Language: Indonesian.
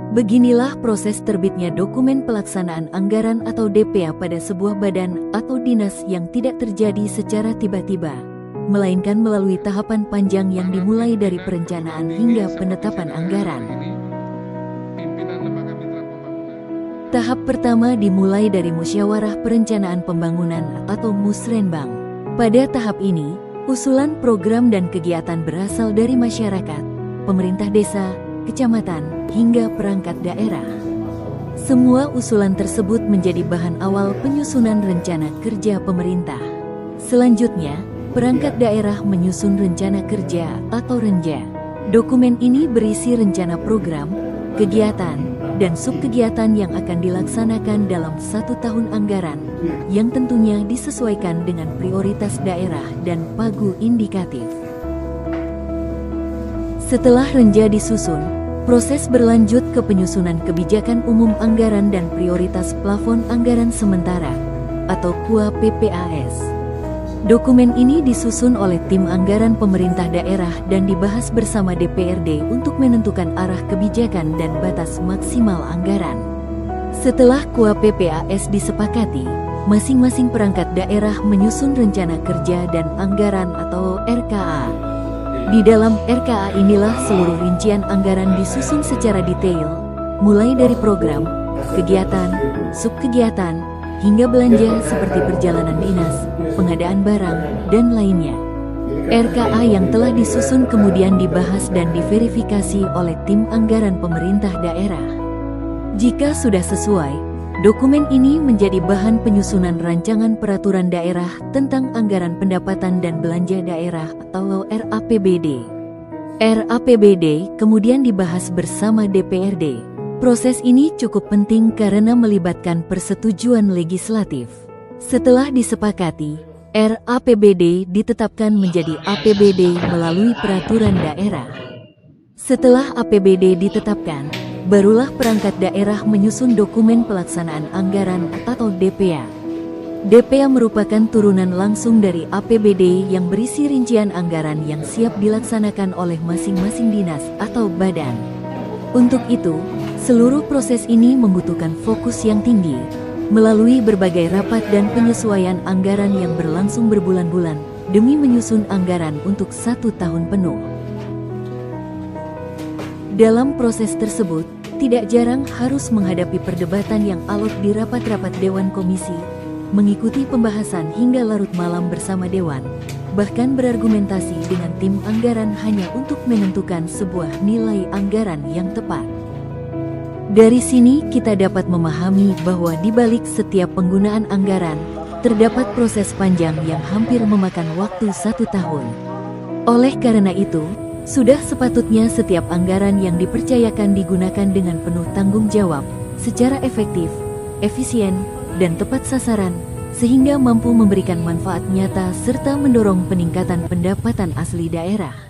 Beginilah proses terbitnya dokumen pelaksanaan anggaran atau DPA pada sebuah badan atau dinas yang tidak terjadi secara tiba-tiba, melainkan melalui tahapan panjang yang dimulai dari perencanaan hingga penetapan anggaran. Tahap pertama dimulai dari Musyawarah Perencanaan Pembangunan atau Musrenbang. Pada tahap ini, usulan program dan kegiatan berasal dari masyarakat, pemerintah desa, kecamatan, hingga perangkat daerah. Semua usulan tersebut menjadi bahan awal penyusunan rencana kerja pemerintah. Selanjutnya, perangkat daerah menyusun rencana kerja atau renja. Dokumen ini berisi rencana program, kegiatan, dan subkegiatan yang akan dilaksanakan dalam 1 tahun anggaran, yang tentunya disesuaikan dengan prioritas daerah dan pagu indikatif. Setelah renja disusun, proses berlanjut ke penyusunan kebijakan umum anggaran dan prioritas plafon anggaran sementara, atau KUA PPAS. Dokumen ini disusun oleh tim anggaran pemerintah daerah dan dibahas bersama DPRD untuk menentukan arah kebijakan dan batas maksimal anggaran. Setelah KUA PPAS disepakati, masing-masing perangkat daerah menyusun rencana kerja dan anggaran atau RKA. Di dalam RKA inilah seluruh rincian anggaran disusun secara detail, mulai dari program, kegiatan, subkegiatan, hingga belanja seperti perjalanan dinas, pengadaan barang, dan lainnya. RKA yang telah disusun kemudian dibahas dan diverifikasi oleh tim anggaran pemerintah daerah. Jika sudah sesuai, dokumen ini menjadi bahan penyusunan rancangan peraturan daerah tentang anggaran pendapatan dan belanja daerah atau RAPBD. RAPBD kemudian dibahas bersama DPRD. Proses ini cukup penting karena melibatkan persetujuan legislatif. Setelah disepakati, RAPBD ditetapkan menjadi APBD melalui peraturan daerah. Setelah APBD ditetapkan, barulah perangkat daerah menyusun dokumen pelaksanaan anggaran atau DPA. DPA merupakan turunan langsung dari APBD yang berisi rincian anggaran yang siap dilaksanakan oleh masing-masing dinas atau badan. Untuk itu, seluruh proses ini membutuhkan fokus yang tinggi, melalui berbagai rapat dan penyesuaian anggaran yang berlangsung berbulan-bulan, demi menyusun anggaran untuk 1 tahun penuh. Dalam proses tersebut, tidak jarang harus menghadapi perdebatan yang alot di rapat-rapat Dewan Komisi, mengikuti pembahasan hingga larut malam bersama Dewan, bahkan berargumentasi dengan tim anggaran hanya untuk menentukan sebuah nilai anggaran yang tepat. Dari sini kita dapat memahami bahwa di balik setiap penggunaan anggaran, terdapat proses panjang yang hampir memakan waktu 1 tahun. Oleh karena itu, sudah sepatutnya setiap anggaran yang dipercayakan digunakan dengan penuh tanggung jawab, secara efektif, efisien, dan tepat sasaran, sehingga mampu memberikan manfaat nyata serta mendorong peningkatan pendapatan asli daerah.